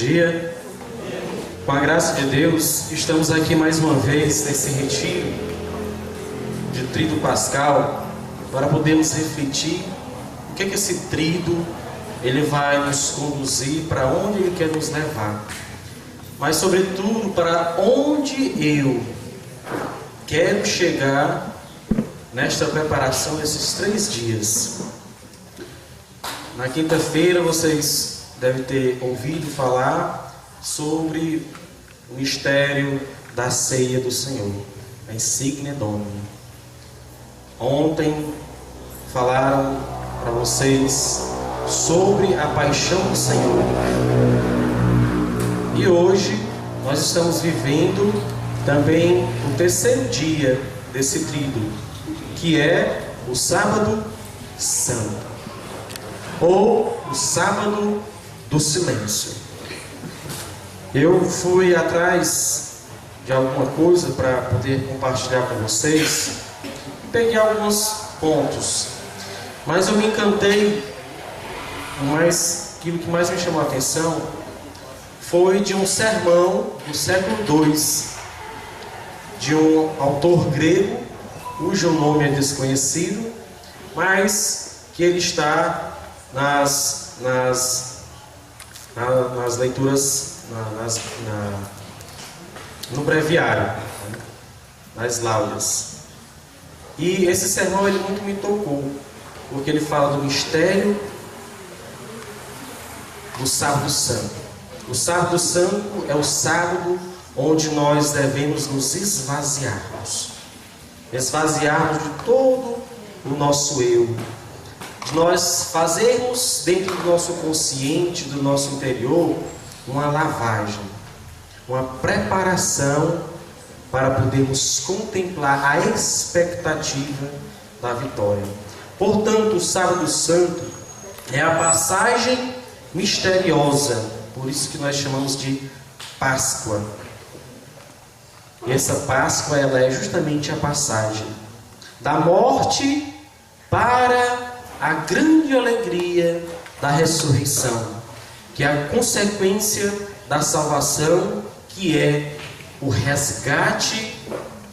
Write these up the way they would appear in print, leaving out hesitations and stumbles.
dia. Com a graça de Deus, estamos aqui mais uma vez nesse retiro de Tríduo Pascal para podermos refletir o que é que esse tríduo ele vai nos conduzir, para onde ele quer nos levar, mas sobretudo para onde eu quero chegar nesta preparação desses 3 dias. Na quinta-feira vocês devem ter ouvido falar sobre o mistério da ceia do Senhor, a Insigne Domini. Ontem falaram para vocês sobre a paixão do Senhor. E hoje nós estamos vivendo também o 3º dia desse tríduo, que é o Sábado Santo, ou o Sábado do Silêncio. Eu fui atrás de alguma coisa para poder compartilhar com vocês. Peguei alguns pontos, mas eu me encantei. Mas aquilo que mais me chamou a atenção foi de um sermão do século II, de um autor grego, cujo nome é desconhecido, mas que ele está nas leituras, no breviário, nas laudas. E esse sermão ele muito me tocou, porque ele fala do mistério do Sábado Santo. O Sábado Santo é o sábado onde nós devemos nos esvaziarmos de todo o nosso eu, de nós fazermos dentro do nosso consciente, do nosso interior, uma lavagem, uma preparação para podermos contemplar a expectativa da vitória. Portanto, o Sábado Santo é a passagem misteriosa, por isso que nós chamamos de Páscoa. E essa Páscoa ela é justamente a passagem da morte para a grande alegria da ressurreição, que é a consequência da salvação, que é o resgate,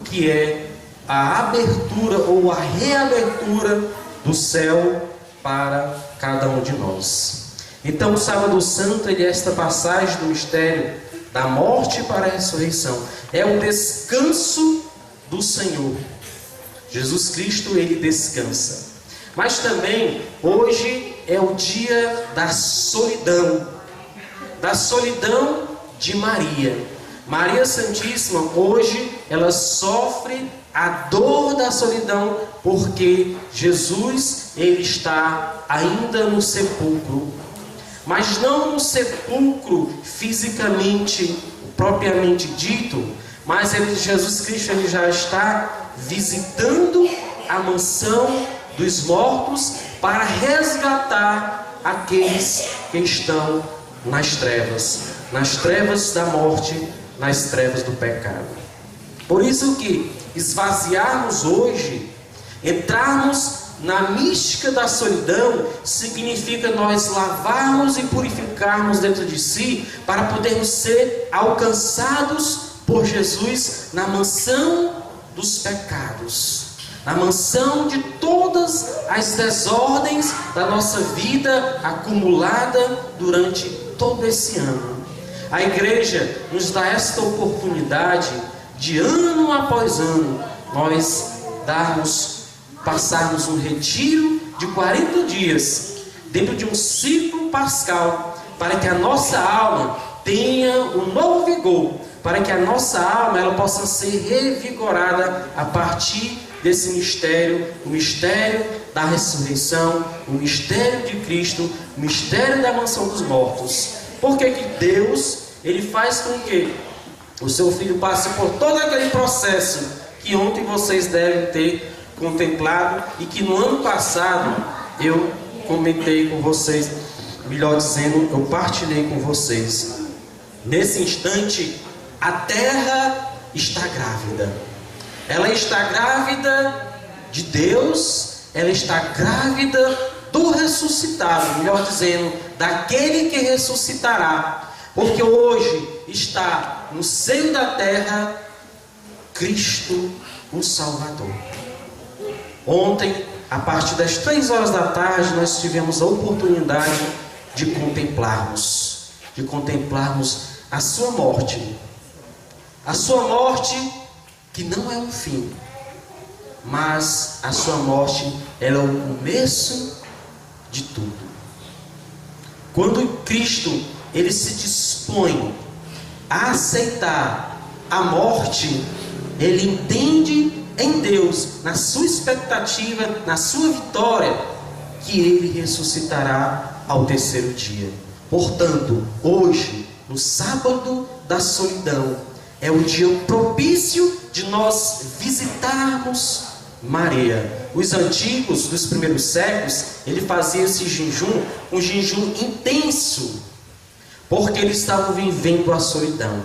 que é a abertura ou a reabertura do céu para cada um de nós. Então o Sábado Santo ele é esta passagem do mistério da morte para a ressurreição, é o descanso do Senhor. Jesus Cristo ele descansa. Mas também hoje é o dia da solidão de Maria. Maria Santíssima hoje ela sofre a dor da solidão, porque Jesus ele está ainda no sepulcro, mas não no sepulcro fisicamente, propriamente dito, mas Jesus Cristo ele já está visitando a mansão dos mortos para resgatar aqueles que estão nas trevas da morte, nas trevas do pecado. Por isso que esvaziarmos hoje, entrarmos na mística da solidão, significa nós lavarmos e purificarmos dentro de si, para podermos ser alcançados por Jesus na mansão dos pecados, na mansão de todas as desordens da nossa vida acumulada durante todo esse ano. A igreja nos dá esta oportunidade de ano após ano nós passarmos um retiro de 40 dias dentro de um ciclo pascal, para que a nossa alma tenha um novo vigor, para que a nossa alma ela possa ser revigorada a partir desse mistério, o mistério da ressurreição, o mistério de Cristo, o mistério da mansão dos mortos. Por que Deus ele faz com que o seu filho passe por todo aquele processo que ontem vocês devem ter contemplado e que no ano passado eu comentei com vocês, melhor dizendo, eu partilhei com vocês. Nesse instante, a terra está grávida. Ela está grávida de Deus, ela está grávida do ressuscitado, melhor dizendo, daquele que ressuscitará. Porque hoje está no seio da terra Cristo, o Salvador. Ontem, a partir das 3 horas da tarde, nós tivemos a oportunidade de contemplarmos a sua morte. A sua morte que não é um fim, mas a sua morte ela é o começo de tudo. Quando Cristo ele se dispõe a aceitar a morte, ele entende em Deus, na sua expectativa, na sua vitória, que ele ressuscitará ao 3º dia. Portanto, hoje, no sábado da solidão, é o dia propício de nós visitarmos Maria. Os antigos, dos primeiros séculos, ele fazia esse jejum, um jejum intenso, porque eles estavam vivendo a solidão.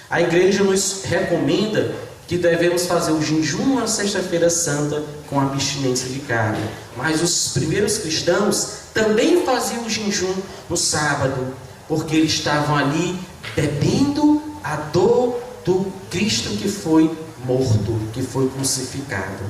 A igreja nos recomenda que devemos fazer o jejum na sexta-feira santa com abstinência de carne. Mas os primeiros cristãos também faziam o jejum no sábado, porque eles estavam ali bebendo a dor do Cristo que foi morto, que foi crucificado.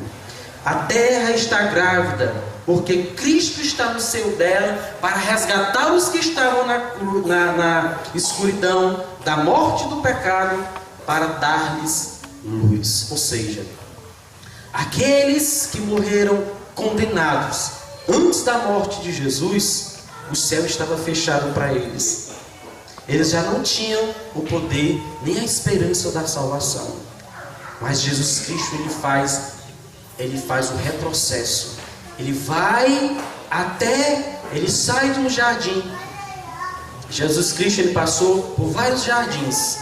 A terra está grávida, porque Cristo está no seio dela para resgatar os que estavam na escuridão da morte e do pecado, para dar-lhes luz. Ou seja, aqueles que morreram condenados antes da morte de Jesus, o céu estava fechado para eles. Eles já não tinham o poder nem a esperança da salvação. Mas Jesus Cristo ele faz o retrocesso. Ele vai ele sai de um jardim. Jesus Cristo ele passou por vários jardins.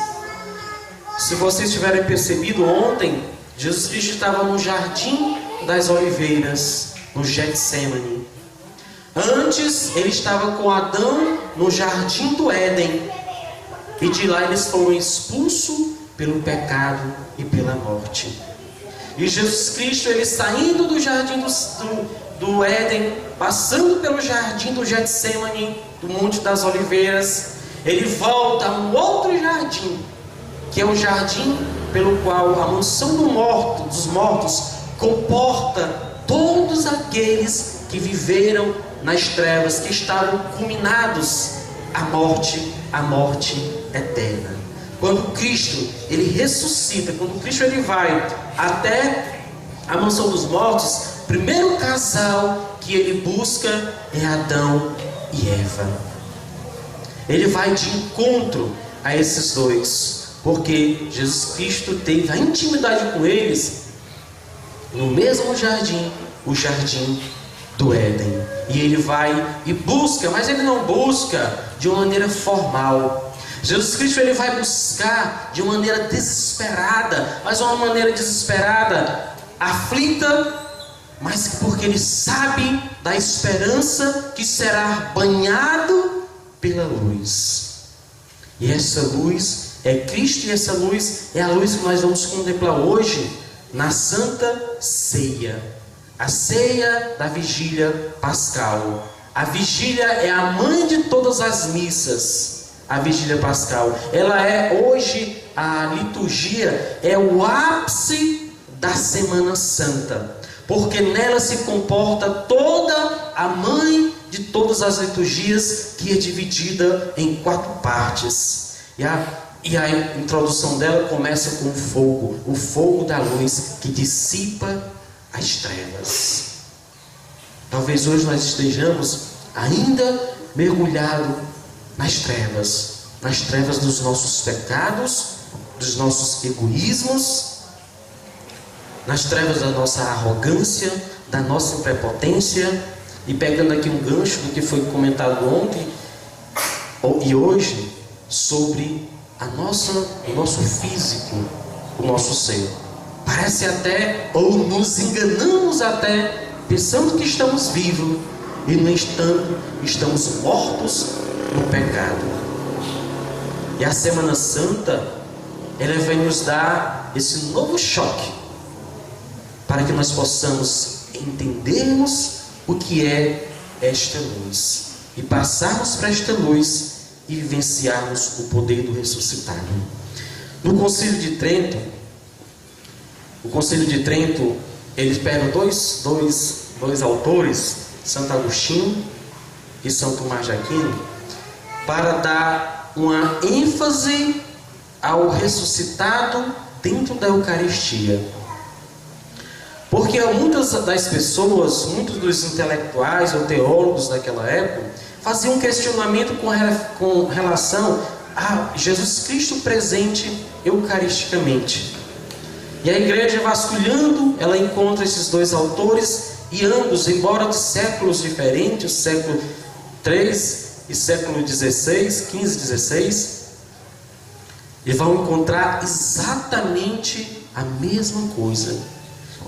Se vocês tiverem percebido ontem, Jesus Cristo estava no jardim das oliveiras, no Getsemane. Antes ele estava com Adão no jardim do Éden, e de lá eles foram expulsos pelo pecado e pela morte. E Jesus Cristo ele saindo do jardim do Éden, passando pelo jardim do Getsemane, do Monte das Oliveiras, ele volta a um outro jardim, que é o jardim pelo qual a mansão dos mortos comporta todos aqueles que viveram nas trevas, que estavam culminados à morte eterna. Quando Cristo ele ressuscita, quando Cristo ele vai até a mansão dos mortos, o primeiro casal que ele busca é Adão e Eva. Ele vai de encontro a esses dois, porque Jesus Cristo teve a intimidade com eles no mesmo jardim, o jardim do Éden. E ele vai e busca, mas ele não busca de uma maneira formal. Jesus Cristo ele vai buscar de uma maneira desesperada, mas uma maneira desesperada, aflita, mas porque ele sabe da esperança que será banhado pela luz. E essa luz é Cristo, e essa luz é a luz que nós vamos contemplar hoje na Santa Ceia, a ceia da vigília pascal. A vigília é a mãe de todas as missas. A vigília pascal, ela é hoje, a liturgia é o ápice da Semana Santa, porque nela se comporta toda a mãe de todas as liturgias, que é dividida em 4 partes. E a introdução dela começa com o fogo da luz que dissipa as trevas. Talvez hoje nós estejamos ainda mergulhados nas trevas dos nossos pecados, dos nossos egoísmos, nas trevas da nossa arrogância, da nossa prepotência. E pegando aqui um gancho do que foi comentado ontem e hoje, sobre o nosso físico, o nosso ser. Parece até, ou nos enganamos até, pensando que estamos vivos, e no entanto estamos mortos no pecado. E a Semana Santa, ela vai nos dar esse novo choque, para que nós possamos entendermos o que é esta luz, e passarmos para esta luz e vivenciarmos o poder do ressuscitado. No Concílio de Trento, eles pegam dois autores, Santo Agostinho e São Tomás de Aquino, para dar uma ênfase ao ressuscitado dentro da Eucaristia. Porque muitas das pessoas, muitos dos intelectuais ou teólogos daquela época, faziam um questionamento com relação a Jesus Cristo presente eucaristicamente. E a igreja, vasculhando, ela encontra esses dois autores, e ambos, embora de séculos diferentes, século III e século XVI, XV, XVI, e vão encontrar exatamente a mesma coisa,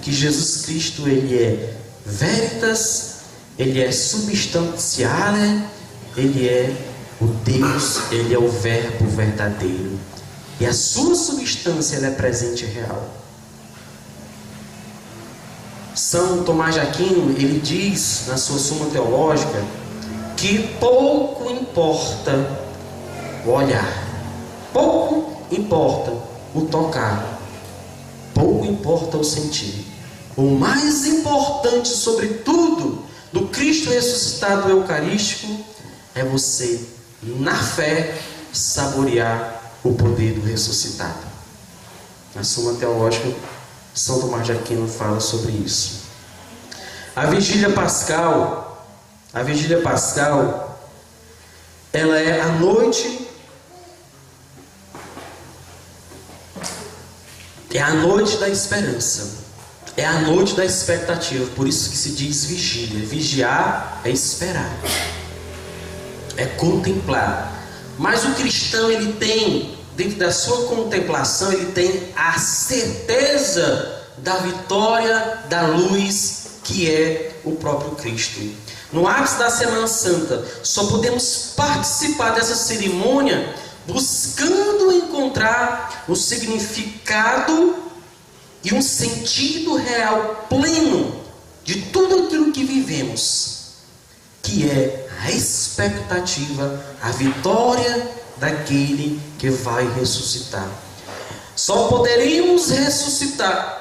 que Jesus Cristo, ele é veritas, ele é substantiale, ele é o Deus, ele é o verbo verdadeiro, e a sua substância, ela é presente e real. São Tomás de Aquino, ele diz na sua Suma Teológica que pouco importa o olhar, pouco importa o tocar, pouco importa o sentir. O mais importante, sobretudo, do Cristo ressuscitado eucarístico é você, na fé, saborear o poder do ressuscitado. Na Suma Teológica, São Tomás de Aquino fala sobre isso. A Vigília Pascal, ela é a noite, da esperança, é a noite da expectativa. Por isso que se diz vigília. Vigiar é esperar, é contemplar. Mas o cristão, ele tem, dentro da sua contemplação, ele tem a certeza da vitória da luz, que é o próprio Cristo. No ápice da Semana Santa, só podemos participar dessa cerimônia buscando encontrar o significado e um sentido real pleno de tudo aquilo que vivemos, que é a expectativa, a vitória daquele que vai ressuscitar. Só poderíamos ressuscitar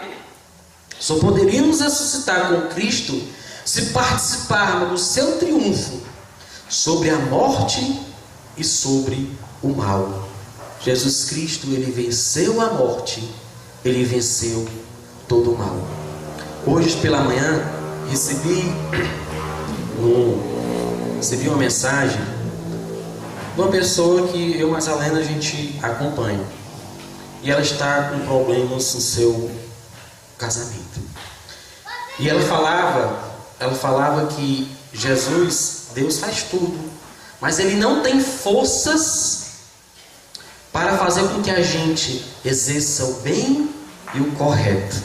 com Cristo se participarmos do seu triunfo sobre a morte e sobre o mal. Jesus Cristo, ele venceu a morte, ele venceu todo o mal. Hoje pela manhã recebi uma mensagem de uma pessoa que eu e a Helena a gente acompanha, e ela está com problemas no seu casamento. E ela falava que Jesus, Deus faz tudo, mas ele não tem forças para fazer com que a gente exerça o bem e o correto.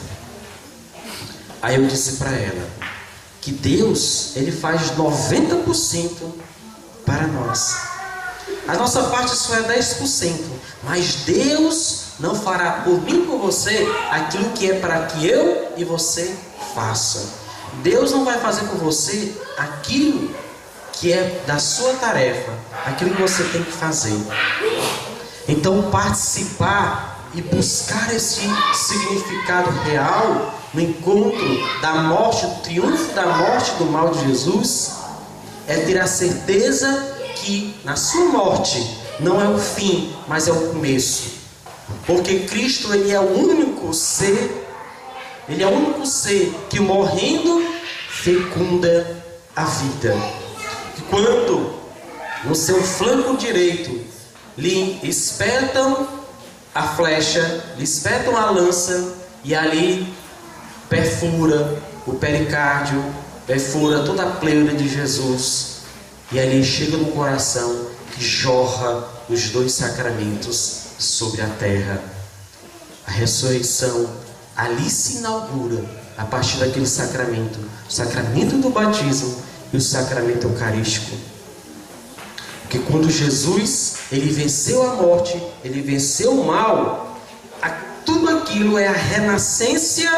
Aí eu disse para ela que Deus, ele faz 90% para nós. A nossa parte só é 10%, mas Deus não fará por mim e por você aquilo que é para que eu e você faça. Deus não vai fazer por você aquilo que é da sua tarefa, aquilo que você tem que fazer. Então, participar e buscar esse significado real no encontro da morte, do triunfo da morte do mal de Jesus, é ter a certeza que na sua morte não é o fim, mas é o começo. Porque Cristo, ele é o único ser que morrendo fecunda a vida. E quando no seu flanco direito lhe espetam a flecha, lhe espetam a lança, e ali perfura o pericárdio, perfura toda a pleura de Jesus, e ali chega no coração que jorra os dois sacramentos sobre a terra. A ressurreição ali se inaugura a partir daquele sacramento, o sacramento do batismo e o sacramento eucarístico. Porque quando Jesus, ele venceu a morte, ele venceu o mal, tudo aquilo é a renascência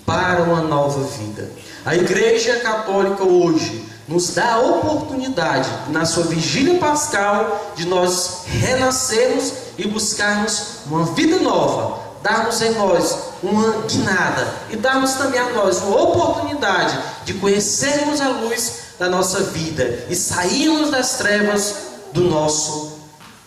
para uma nova vida. A Igreja Católica hoje nos dá a oportunidade, na sua vigília pascal, de nós renascermos e buscarmos uma vida nova, darmos em nós uma guinada e darmos também a nós uma oportunidade de conhecermos a luz da nossa vida e sairmos das trevas do nosso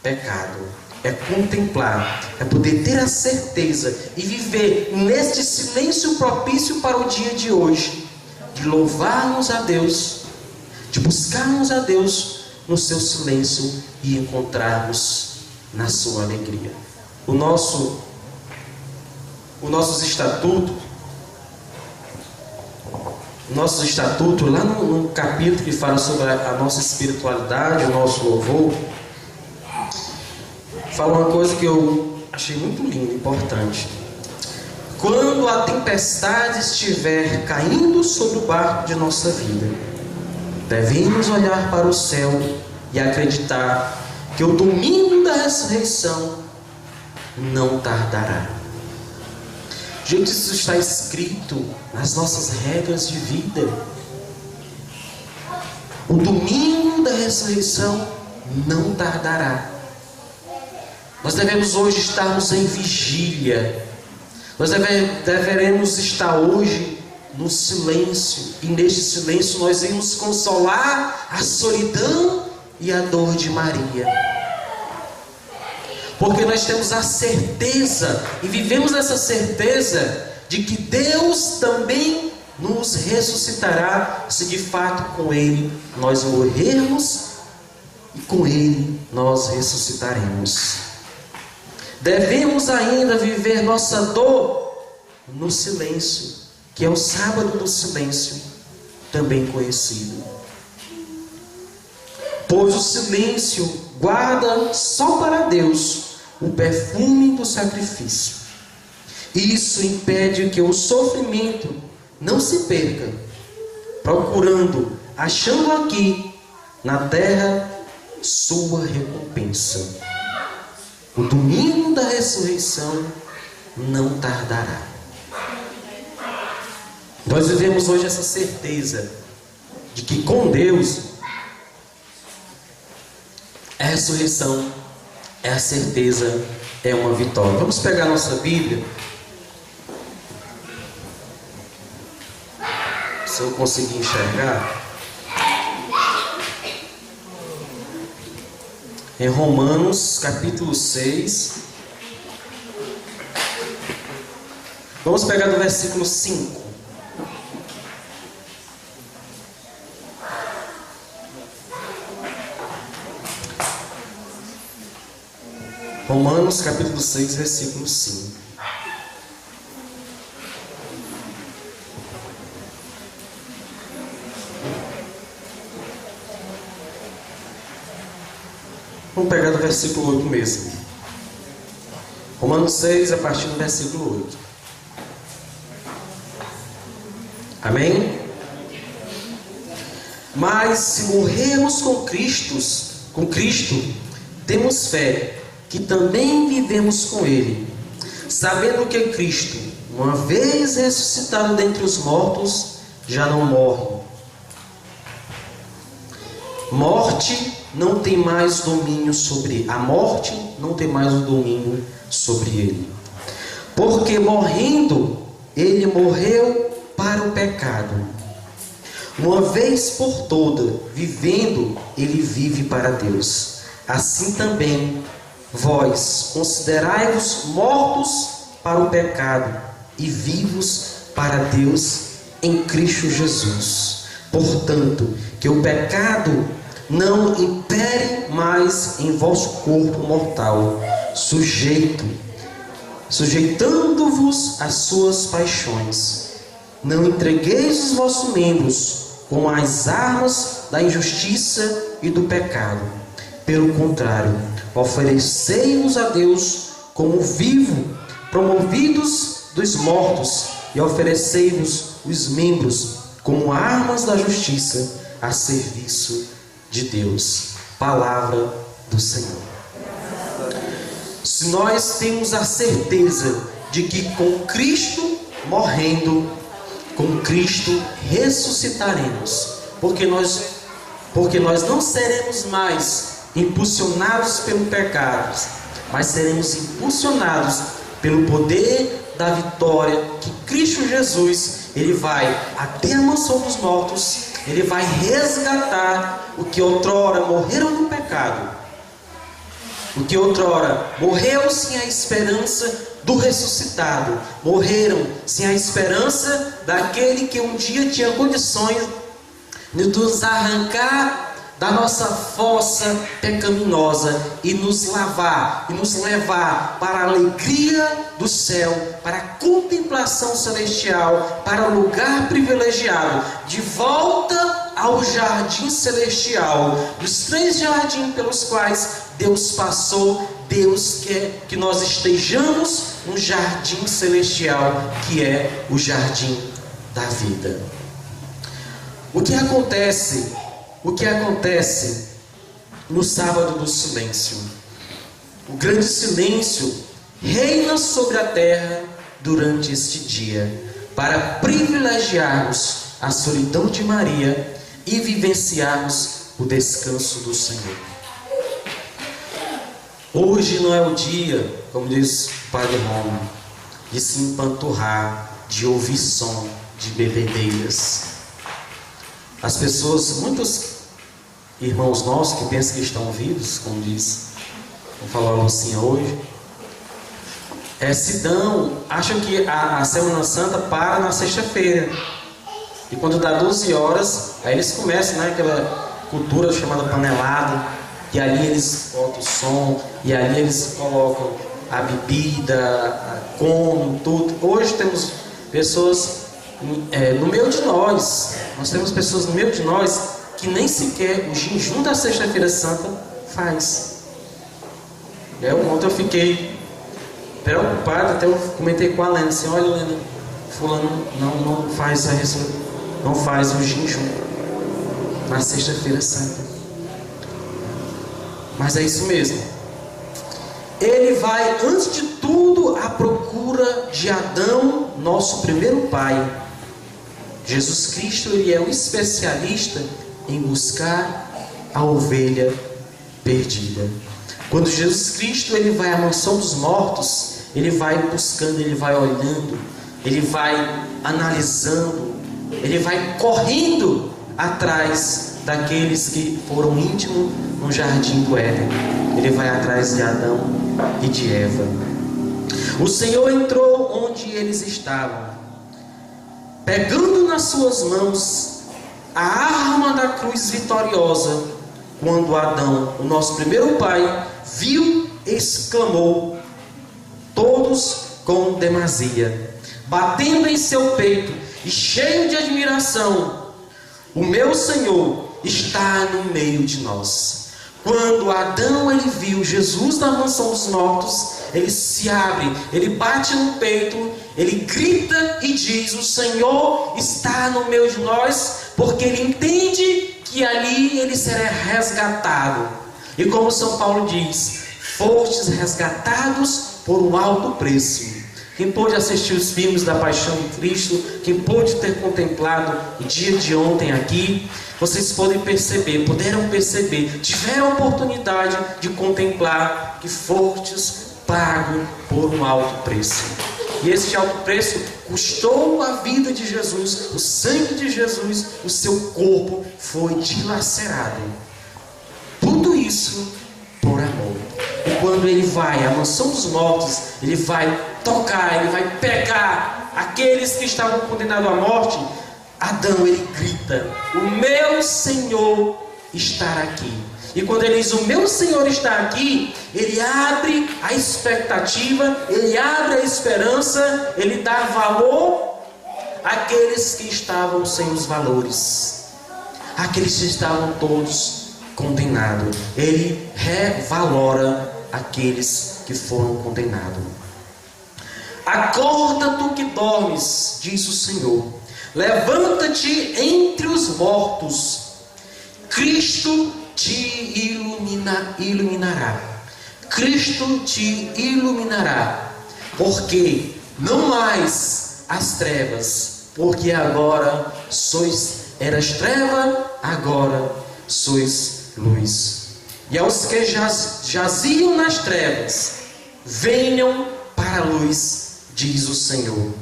pecado. É contemplar, é poder ter a certeza e viver neste silêncio propício para o dia de hoje, de louvarmos a Deus, de buscarmos a Deus no seu silêncio e encontrarmos na sua alegria. Nossos estatutos, lá no capítulo que fala sobre a nossa espiritualidade, o nosso louvor, fala uma coisa que eu achei muito linda, importante. Quando a tempestade estiver caindo sobre o barco de nossa vida, devemos olhar para o céu e acreditar que o domingo da ressurreição não tardará. Gente, isso está escrito nas nossas regras de vida. O domingo da ressurreição não tardará. Nós devemos hoje estarmos em vigília. Nós deveremos estar hoje no silêncio. E neste silêncio nós iremos consolar a solidão e a dor de Maria. Porque nós temos a certeza, e vivemos essa certeza, de que Deus também nos ressuscitará, se de fato com Ele nós morrermos, e com Ele nós ressuscitaremos. Devemos ainda viver nossa dor no silêncio, que é o sábado do silêncio, também conhecido. Pois o silêncio guarda só para Deus o perfume do sacrifício. Isso impede que o sofrimento não se perca, achando aqui na terra sua recompensa. O domingo da ressurreição não tardará. Nós vivemos hoje essa certeza de que com Deus a ressurreição é a certeza, é uma vitória. Vamos pegar nossa Bíblia. Se eu conseguir enxergar. Em Romanos capítulo 6. Vamos pegar do versículo 5. Romanos capítulo 6, versículo 5. Vamos pegar do versículo 8 mesmo. Romanos 6, a partir do versículo 8. Amém? Mas se morrermos com Cristo, temos fé que também vivemos com Ele, sabendo que Cristo, uma vez ressuscitado dentre os mortos, já não morre. Morte não tem mais domínio sobre ele. A morte não tem mais o domínio sobre ele. Porque morrendo, ele morreu para o pecado. Uma vez por toda, vivendo, ele vive para Deus. Assim também, vós considerai-vos mortos para o pecado e vivos para Deus em Cristo Jesus. Portanto, que o pecado não impere mais em vosso corpo mortal, sujeitando-vos às suas paixões. Não entregueis os vossos membros como as armas da injustiça e do pecado. Pelo contrário, oferecei-vos a Deus como vivo, promovidos dos mortos, e oferecei-vos os membros como armas da justiça a serviço de Deus. Palavra do Senhor. Se nós temos a certeza de que com Cristo morrendo, com Cristo ressuscitaremos, porque nós não seremos mais impulsionados pelo pecado, mas seremos impulsionados pelo poder da vitória que Cristo Jesus, Ele vai até a mansão dos mortos, Ele vai resgatar o que outrora morreram no pecado, o que outrora morreu sem a esperança do ressuscitado, morreram sem a esperança daquele que um dia tinha condições de nos arrancar da nossa fossa pecaminosa e nos lavar e nos levar para a alegria do céu, para a contemplação celestial, para o lugar privilegiado, de volta ao jardim celestial, dos 3 jardins pelos quais Deus passou. Deus quer que nós estejamos no jardim celestial, que é o jardim da vida. O que acontece no sábado do silêncio? O grande silêncio reina sobre a terra durante este dia, para privilegiarmos a solidão de Maria e vivenciarmos o descanso do Senhor. Hoje não é o dia, como diz o Padre Roma, de se empanturrar, de ouvir som de bebedeiras. As pessoas, muitos irmãos nossos que pensam que estão vivos, como diz, vamos falar a Lucinha hoje, acham que a Semana Santa para na sexta-feira. E quando dá 12 horas, aí eles começam, né, aquela cultura chamada panelada, e ali eles botam o som, e ali eles colocam a bebida, comem tudo. Hoje temos pessoas no meio de nós temos pessoas no meio de nós que nem sequer o jejum da sexta-feira santa faz. Ontem eu fiquei preocupado, até eu comentei com a Lena assim: olha, Lena, fulano não faz o jejum na sexta-feira santa. Mas é isso mesmo. Ele vai, antes de tudo, à procura de Adão, nosso primeiro pai. Jesus Cristo, Ele é um especialista em buscar a ovelha perdida. Quando Jesus Cristo, Ele vai à mansão dos mortos, Ele vai buscando, Ele vai olhando, Ele vai analisando, Ele vai correndo atrás daqueles que foram íntimos no jardim do Éden. Ele vai atrás de Adão e de Eva. O Senhor entrou onde eles estavam, pegando nas suas mãos a arma da cruz vitoriosa. Quando Adão, o nosso primeiro pai, viu, exclamou, todos com demasia, batendo em seu peito e cheio de admiração: o meu Senhor está no meio de nós. Quando Adão ele viu Jesus na mansão dos mortos, ele se abre, ele bate no peito, ele grita e diz: o Senhor está no meio de nós, porque ele entende que ali ele será resgatado. E como São Paulo diz: fostes resgatados por um alto preço. Quem pôde assistir os filmes da Paixão de Cristo, quem pôde ter contemplado o dia de ontem aqui, vocês puderam perceber, tiveram a oportunidade de contemplar que fostes pago por um alto preço. E esse alto preço custou a vida de Jesus, o sangue de Jesus, o seu corpo foi dilacerado. Tudo isso por amor. E quando ele vai à mansão dos mortos, ele vai tocar, ele vai pegar aqueles que estavam condenados à morte. Adão, ele grita: o meu Senhor está aqui. E quando ele diz: o meu Senhor está aqui, ele abre a expectativa, ele abre a esperança, ele dá valor àqueles que estavam sem os valores, àqueles que estavam todos condenados. Ele revalora aqueles que foram condenados. Acorda tu que dormes, diz o Senhor, levanta-te entre os mortos, Cristo te iluminará. Cristo te iluminará, porque não mais as trevas porque agora eras treva, agora sois luz. E aos que jaziam nas trevas, venham para a luz, diz o Senhor.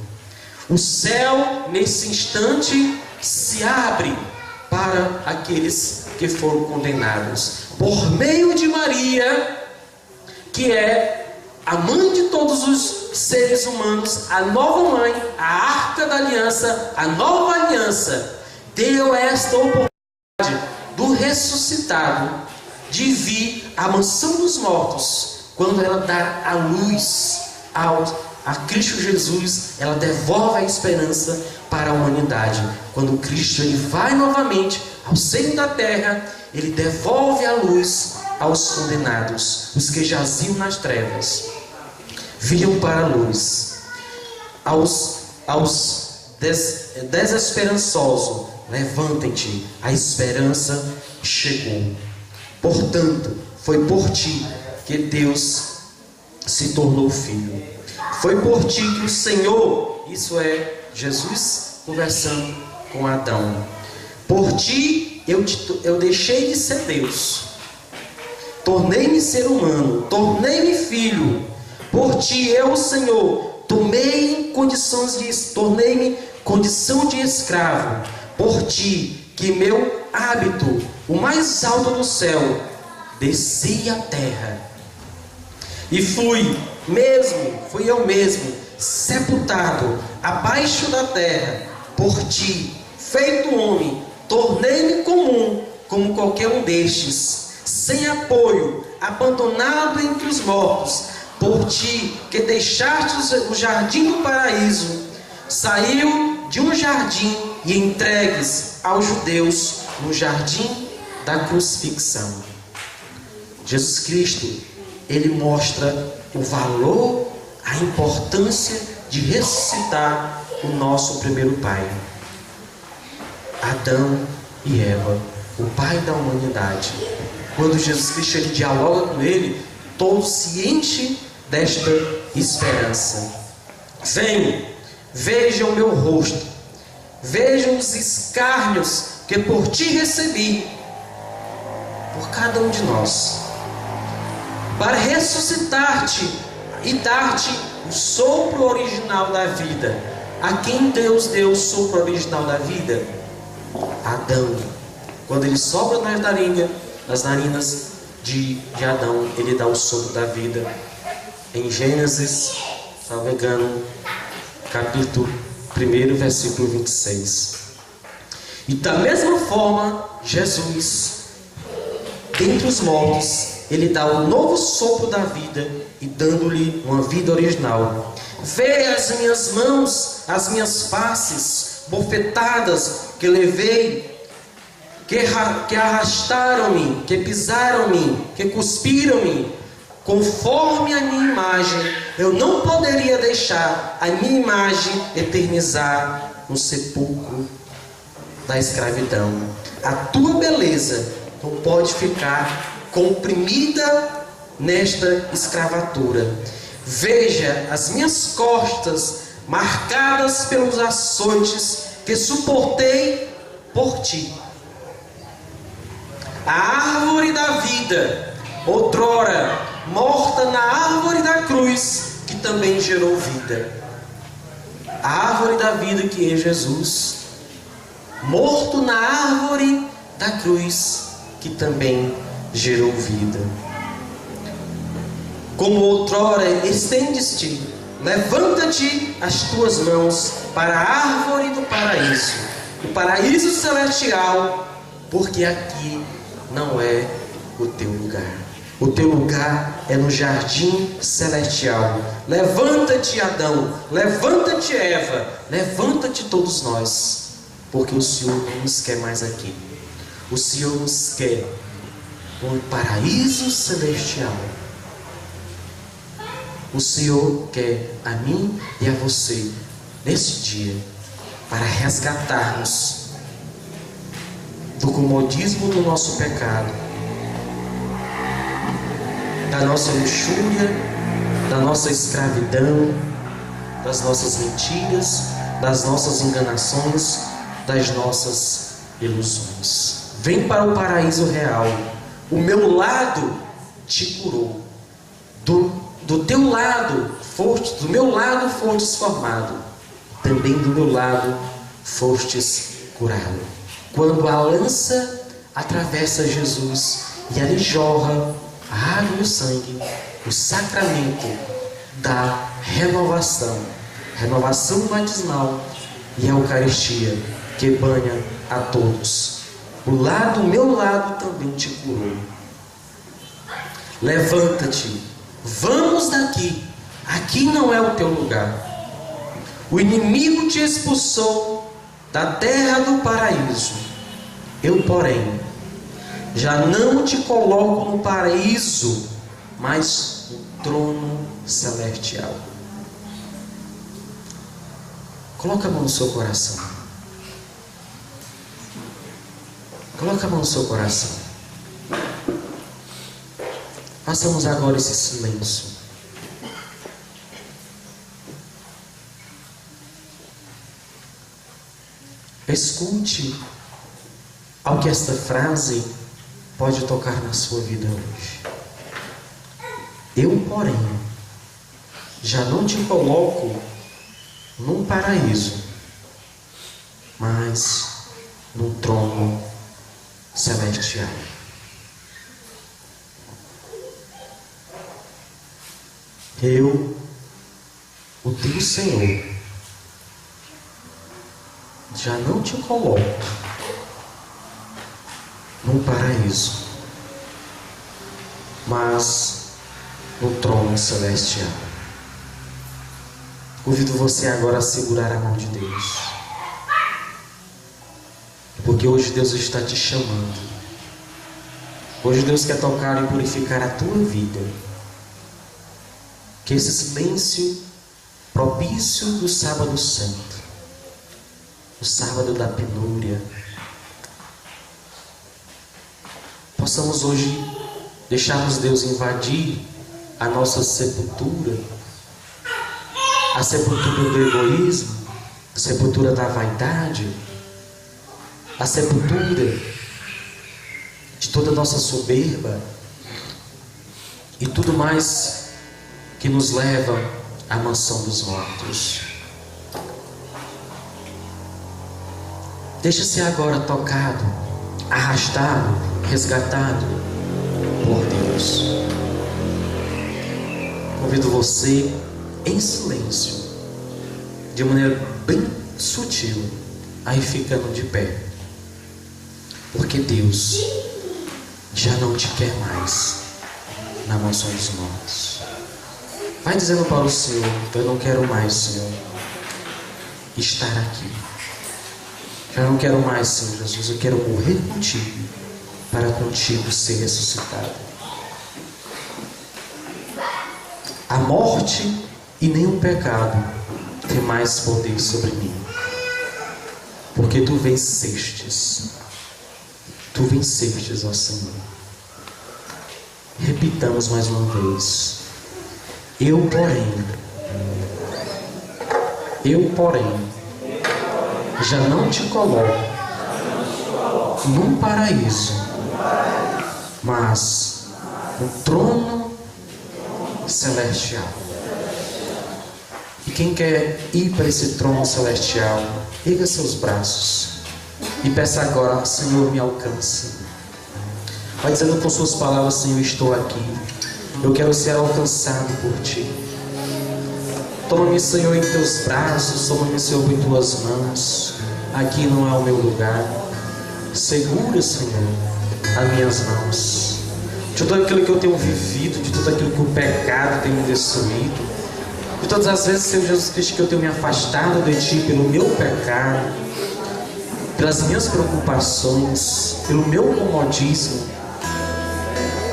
O céu, nesse instante, se abre para aqueles que foram condenados, por meio de Maria, que é a mãe de todos os seres humanos, a nova mãe, a arca da aliança, a nova aliança, deu esta oportunidade do ressuscitado de vir à mansão dos mortos. Quando ela dá a luz a Cristo Jesus, ela devolve a esperança para a humanidade. Quando Cristo ele vai novamente ao seio da terra, ele devolve a luz aos condenados, os que jaziam nas trevas, vinham para a luz. Aos desesperançosos, levantem-te, a esperança chegou. Portanto, foi por ti que Deus se tornou filho. Foi por ti que o Senhor, isso é Jesus conversando com Adão, por ti eu deixei de ser Deus, tornei-me ser humano, tornei-me filho. Por ti eu, Senhor, tornei-me condição de escravo. Por ti que meu hábito, o mais alto do céu, desci à terra. E fui eu mesmo, sepultado abaixo da terra. Por ti, feito homem, tornei-me comum, como qualquer um destes, sem apoio, abandonado entre os mortos. Por ti, que deixaste o jardim do paraíso, saiu de um jardim e entregues aos judeus no jardim da crucifixão. Jesus Cristo, ele mostra o valor, a importância de ressuscitar o nosso primeiro pai, Adão e Eva, o pai da humanidade. Quando Jesus Cristo ele dialoga com ele, todo se enche desta esperança. Venham, vejam o meu rosto, vejam os escárnios que por ti recebi, por cada um de nós, para ressuscitar-te e dar-te o sopro original da vida. A quem Deus deu o sopro original da vida? Adão. Quando ele sopra nas narinas de Adão, ele dá o sopro da vida. Em Gênesis, se não me engano, capítulo 1, versículo 26. E da mesma forma, Jesus, dentre os mortos, ele dá o novo sopro da vida e dando-lhe uma vida original. Vê as minhas mãos, as minhas faces, bofetadas que levei, que arrastaram-me, que pisaram-me, que cuspiram-me, conforme a minha imagem. Eu não poderia deixar a minha imagem eternizar no sepulcro da escravidão. A tua beleza não pode ficar comprimida nesta escravatura. Veja as minhas costas marcadas pelos açoites que suportei por ti. A árvore da vida, outrora morta na árvore da cruz, que também gerou vida. A árvore da vida que é Jesus, morto na árvore da cruz, que também gerou vida. Como outrora estendes-te, levanta-te as tuas mãos para a árvore do paraíso, o paraíso celestial, porque aqui não é o teu lugar. O teu lugar é no jardim celestial. Levanta-te, Adão, levanta-te, Eva, levanta-te todos nós, porque o Senhor não nos quer mais aqui. O Senhor nos quer no paraíso celestial. O Senhor quer a mim e a você nesse dia para resgatarmos do comodismo do nosso pecado, da nossa luxúria, da nossa escravidão, das nossas mentiras, das nossas enganações, das nossas ilusões. Vem para o paraíso real. O meu lado te curou. Do teu lado do meu lado fostes formado. Também do meu lado fostes curado. Quando a lança atravessa Jesus e ali jorra a água e o sangue, o sacramento da renovação batismal e a Eucaristia que banha a todos. O meu lado também te curou. Levanta-te, vamos daqui. Aqui não é o teu lugar. O inimigo te expulsou da terra do paraíso. Eu, porém, já não te coloco no paraíso, mas no trono celestial. Coloca a mão no seu coração. Coloca a mão no seu coração. Façamos agora esse silêncio. Escute ao que esta frase pode tocar na sua vida hoje. Eu, porém, já não te coloco num paraíso, mas num trono celestial. Eu, o teu Senhor, já não te coloco num paraíso, mas no trono celestial. Convido você agora a segurar a mão de Deus, porque hoje Deus está te chamando. Hoje Deus quer tocar e purificar a tua vida. Que esse silêncio propício do sábado santo, o sábado da penúria, possamos hoje deixarmos Deus invadir a nossa sepultura, a sepultura do egoísmo, a sepultura da vaidade, a sepultura de toda a nossa soberba e tudo mais que nos leva à mansão dos mortos. Deixa-se agora tocado, arrastado, resgatado por Deus. Convido você em silêncio, de maneira bem sutil, a ir ficando de pé, porque Deus já não te quer mais na mansão dos mortos. Vai dizendo para o Senhor: eu não quero mais, Senhor, estar aqui. Já não quero mais, Senhor Jesus, eu quero morrer contigo, para contigo ser ressuscitado. A morte e nenhum pecado tem mais poder sobre mim, porque tu vencestes, ó Senhor. Repitamos mais uma vez: eu, porém, já não te coloco num paraíso, mas no trono celestial. E quem quer ir para esse trono celestial, erga seus braços e peça agora: Senhor, me alcança. Vai dizendo com suas palavras: Senhor, estou aqui, eu quero ser alcançado por ti. Toma-me, Senhor, em teus braços, toma-me, Senhor, em tuas mãos. Aqui não é o meu lugar. Segura, Senhor, as minhas mãos de tudo aquilo que eu tenho vivido, de tudo aquilo que o pecado tem me destruído, de todas as vezes, Senhor Jesus Cristo, que eu tenho me afastado de ti pelo meu pecado, pelas minhas preocupações, pelo meu comodismo.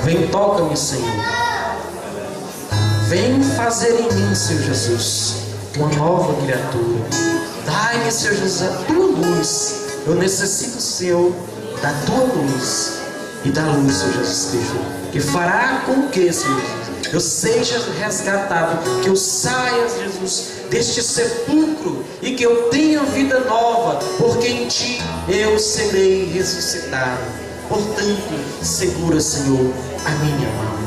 Vem, toca-me, Senhor. Vem fazer em mim, Senhor Jesus, uma nova criatura. Dai-me, Senhor Jesus, a tua luz. Eu necessito, Senhor, da tua luz e da luz, Senhor Jesus Cristo, que fará com que, Senhor Jesus, eu seja resgatado, que eu saia, Jesus, deste sepulcro e que eu tenha vida nova, porque em Ti eu serei ressuscitado. Portanto, segura, Senhor, a minha mão.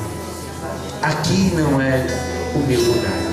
Aqui não é o meu lugar.